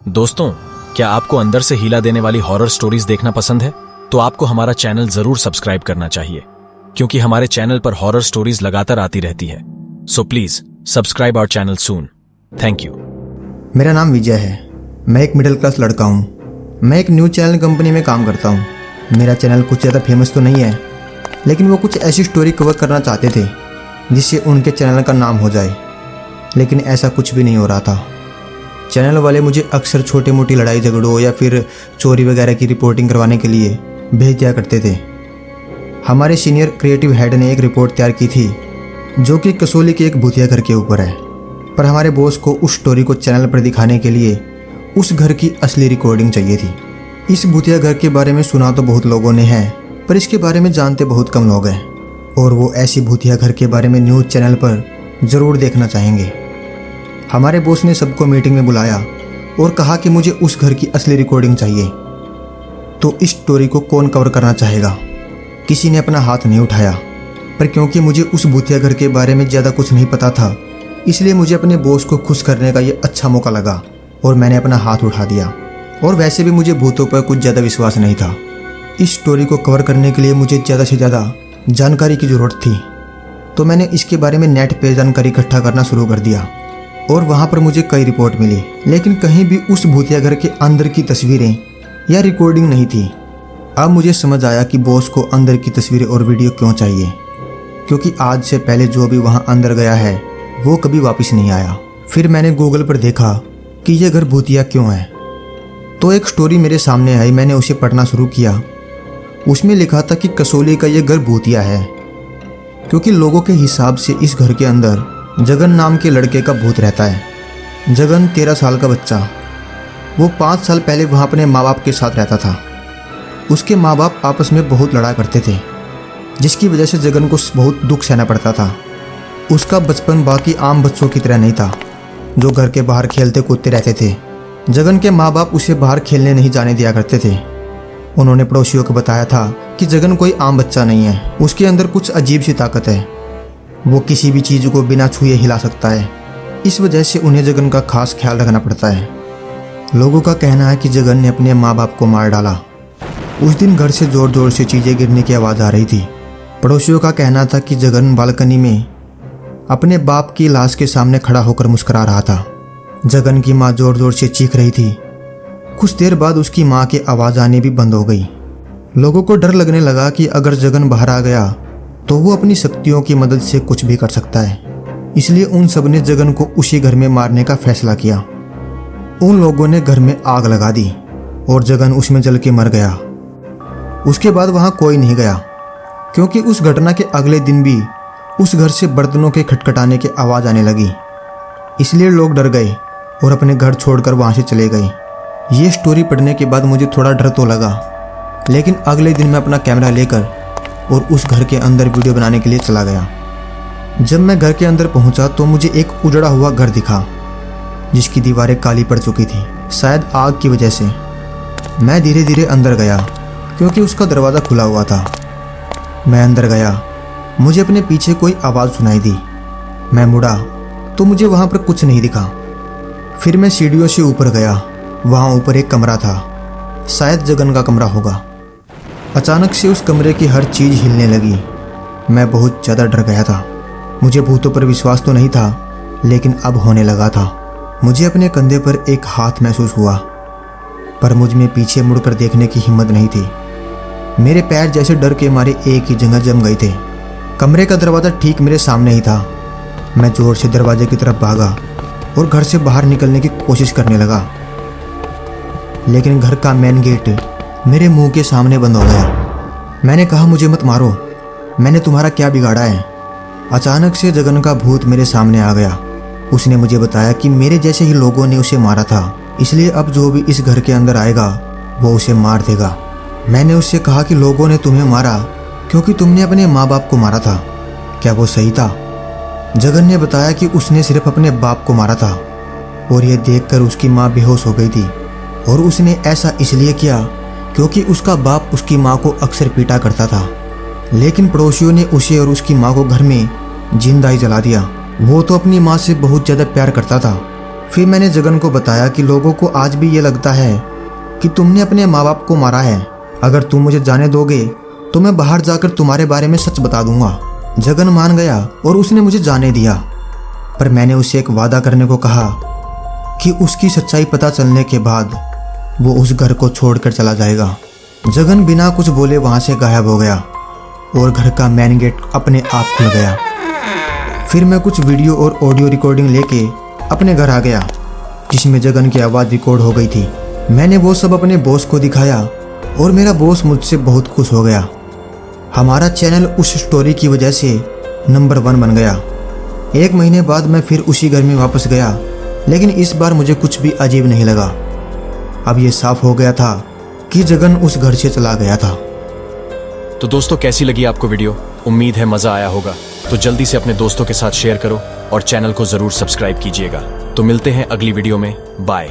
दोस्तों, क्या आपको अंदर से हिला देने वाली हॉरर स्टोरीज देखना पसंद है? तो आपको हमारा चैनल जरूर सब्सक्राइब करना चाहिए, क्योंकि हमारे चैनल पर हॉरर स्टोरीज लगातार आती रहती है। So please subscribe our channel soon. Thank you. मेरा नाम विजय है। मैं एक मिडिल क्लास लड़का हूँ। मैं एक न्यूज़ चैनल कंपनी में काम करता हूँ। मेरा चैनल कुछ ज़्यादा फेमस तो नहीं है, लेकिन वो कुछ ऐसी स्टोरी कवर करना चाहते थे जिससे उनके चैनल का नाम हो जाए, लेकिन ऐसा कुछ भी नहीं हो रहा था। चैनल वाले मुझे अक्सर छोटी मोटी लड़ाई झगड़ों या फिर चोरी वगैरह की रिपोर्टिंग करवाने के लिए भेज दिया करते थे। हमारे सीनियर क्रिएटिव हेड ने एक रिपोर्ट तैयार की थी जो कि कसौली के एक भूतिया घर के ऊपर है, पर हमारे बॉस को उस स्टोरी को चैनल पर दिखाने के लिए उस घर की असली रिकॉर्डिंग चाहिए थी। इस भूतिया घर के बारे में सुना तो बहुत लोगों ने है, पर इसके बारे में जानते बहुत कम लोग हैं, और वो ऐसी भूतिया घर के बारे में न्यूज़ चैनल पर ज़रूर देखना चाहेंगे। हमारे बॉस ने सबको मीटिंग में बुलाया और कहा कि मुझे उस घर की असली रिकॉर्डिंग चाहिए। तो इस स्टोरी को कौन कवर करना चाहेगा? किसी ने अपना हाथ नहीं उठाया, पर क्योंकि मुझे उस भूतिया घर के बारे में ज़्यादा कुछ नहीं पता था, इसलिए मुझे अपने बॉस को खुश करने का ये अच्छा मौका लगा और मैंने अपना हाथ उठा दिया। और वैसे भी मुझे भूतों पर कुछ ज़्यादा विश्वास नहीं था। इस स्टोरी को कवर करने के लिए मुझे ज़्यादा से ज़्यादा जानकारी की ज़रूरत थी, तो मैंने इसके बारे में नेट पर जानकारी इकट्ठा करना शुरू कर दिया और वहाँ पर मुझे कई रिपोर्ट मिली, लेकिन कहीं भी उस भूतिया घर के अंदर की तस्वीरें या रिकॉर्डिंग नहीं थी। अब मुझे समझ आया कि बॉस को अंदर की तस्वीरें और वीडियो क्यों चाहिए, क्योंकि आज से पहले जो भी वहाँ अंदर गया है वो कभी वापस नहीं आया। फिर मैंने गूगल पर देखा कि यह घर भूतिया क्यों है, तो एक स्टोरी मेरे सामने आई। मैंने उसे पढ़ना शुरू किया। उसमें लिखा था कि कसौली का यह घर भूतिया है, क्योंकि लोगों के हिसाब से इस घर के अंदर जगन नाम के लड़के का भूत रहता है। जगन 13 साल का बच्चा, वो 5 साल पहले वहाँ अपने माँ बाप के साथ रहता था। उसके माँ बाप आपस में बहुत लड़ा करते थे, जिसकी वजह से जगन को बहुत दुख सहना पड़ता था। उसका बचपन बाकी आम बच्चों की तरह नहीं था जो घर के बाहर खेलते कूदते रहते थे। जगन के माँ बाप उसे बाहर खेलने नहीं जाने दिया करते थे। उन्होंने पड़ोसियों को बताया था कि जगन कोई आम बच्चा नहीं है, उसके अंदर कुछ अजीब सी ताकत है, वो किसी भी चीज़ को बिना छुए हिला सकता है। इस वजह से उन्हें जगन का खास ख्याल रखना पड़ता है। लोगों का कहना है कि जगन ने अपने माँ बाप को मार डाला। उस दिन घर से ज़ोर ज़ोर से चीज़ें गिरने की आवाज़ आ रही थी। पड़ोसियों का कहना था कि जगन बालकनी में अपने बाप की लाश के सामने खड़ा होकर मुस्कुरा रहा था। जगन की माँ ज़ोर ज़ोर से चीख रही थी। कुछ देर बाद उसकी माँ की आवाज़ आनी भी बंद हो गई। लोगों को डर लगने लगा कि अगर जगन बाहर आ गया तो वो अपनी शक्तियों की मदद से कुछ भी कर सकता है। इसलिए उन सब ने जगन को उसी घर में मारने का फैसला किया। उन लोगों ने घर में आग लगा दी और जगन उसमें जल के मर गया। उसके बाद वहाँ कोई नहीं गया, क्योंकि उस घटना के अगले दिन भी उस घर से बर्तनों के खटखटाने की आवाज़ आने लगी। इसलिए लोग डर गए और अपने घर छोड़कर वहाँ से चले गए। ये स्टोरी पढ़ने के बाद मुझे थोड़ा डर तो लगा, लेकिन अगले दिन मैं अपना कैमरा लेकर और उस घर के अंदर वीडियो बनाने के लिए चला गया। जब मैं घर के अंदर पहुंचा तो मुझे एक उजड़ा हुआ घर दिखा, जिसकी दीवारें काली पड़ चुकी थी, शायद आग की वजह से। मैं धीरे धीरे अंदर गया, क्योंकि उसका दरवाज़ा खुला हुआ था। मैं अंदर गया, मुझे अपने पीछे कोई आवाज़ सुनाई दी। मैं मुड़ा तो मुझे वहाँ पर कुछ नहीं दिखा। फिर मैं सीढ़ियों से ऊपर गया। वहाँ ऊपर एक कमरा था, शायद जगन का कमरा होगा। अचानक से उस कमरे की हर चीज़ हिलने लगी। मैं बहुत ज़्यादा डर गया था। मुझे भूतों पर विश्वास तो नहीं था, लेकिन अब होने लगा था। मुझे अपने कंधे पर एक हाथ महसूस हुआ, पर मुझ में पीछे मुड़कर देखने की हिम्मत नहीं थी। मेरे पैर जैसे डर के मारे एक ही जगह जम गए थे। कमरे का दरवाज़ा ठीक मेरे सामने ही था। मैं जोर से दरवाजे की तरफ भागा और घर से बाहर निकलने की कोशिश करने लगा, लेकिन घर का मेन गेट मेरे मुंह के सामने बंद हो गया। मैंने कहा, मुझे मत मारो, मैंने तुम्हारा क्या बिगाड़ा है? अचानक से जगन का भूत मेरे सामने आ गया। उसने मुझे बताया कि मेरे जैसे ही लोगों ने उसे मारा था, इसलिए अब जो भी इस घर के अंदर आएगा वो उसे मार देगा। मैंने उससे कहा कि लोगों ने तुम्हें मारा क्योंकि तुमने अपने माँ बाप को मारा था। क्या वो सही था? जगन ने बताया कि उसने सिर्फ अपने बाप को मारा था और यह देखकर उसकी माँ बेहोश हो गई थी, और उसने ऐसा इसलिए किया क्योंकि उसका बाप उसकी माँ को अक्सर पीटा करता था। लेकिन पड़ोसियों ने उसे और उसकी माँ को घर में जिंदा ही जला दिया। वो तो अपनी माँ से बहुत ज़्यादा प्यार करता था, फिर मैंने जगन को बताया कि लोगों को आज भी ये लगता है कि तुमने अपने माँ बाप को मारा है। अगर तुम मुझे जाने दोगे तो मैं बाहर जाकर तुम्हारे बारे में सच बता दूंगा। जगन मान गया और उसने मुझे जाने दिया, पर मैंने उसे एक वादा करने को कहा कि उसकी सच्चाई पता चलने के बाद वो उस घर को छोड़कर चला जाएगा। जगन बिना कुछ बोले वहाँ से गायब हो गया और घर का मेन गेट अपने आप खुल गया। फिर मैं कुछ वीडियो और ऑडियो रिकॉर्डिंग लेके अपने घर आ गया जिसमें जगन की आवाज़ रिकॉर्ड हो गई थी। मैंने वो सब अपने बॉस को दिखाया और मेरा बॉस मुझसे बहुत खुश हो गया। हमारा चैनल उस स्टोरी की वजह से नंबर 1 बन गया। 1 महीने बाद मैं फिर उसी घर में वापस गया, लेकिन इस बार मुझे कुछ भी अजीब नहीं लगा। अब ये साफ हो गया था कि जगन उस घर से चला गया था। तो दोस्तों, कैसी लगी आपको वीडियो? उम्मीद है मजा आया होगा। तो जल्दी से अपने दोस्तों के साथ शेयर करो और चैनल को जरूर सब्सक्राइब कीजिएगा। तो मिलते हैं अगली वीडियो में। बाय।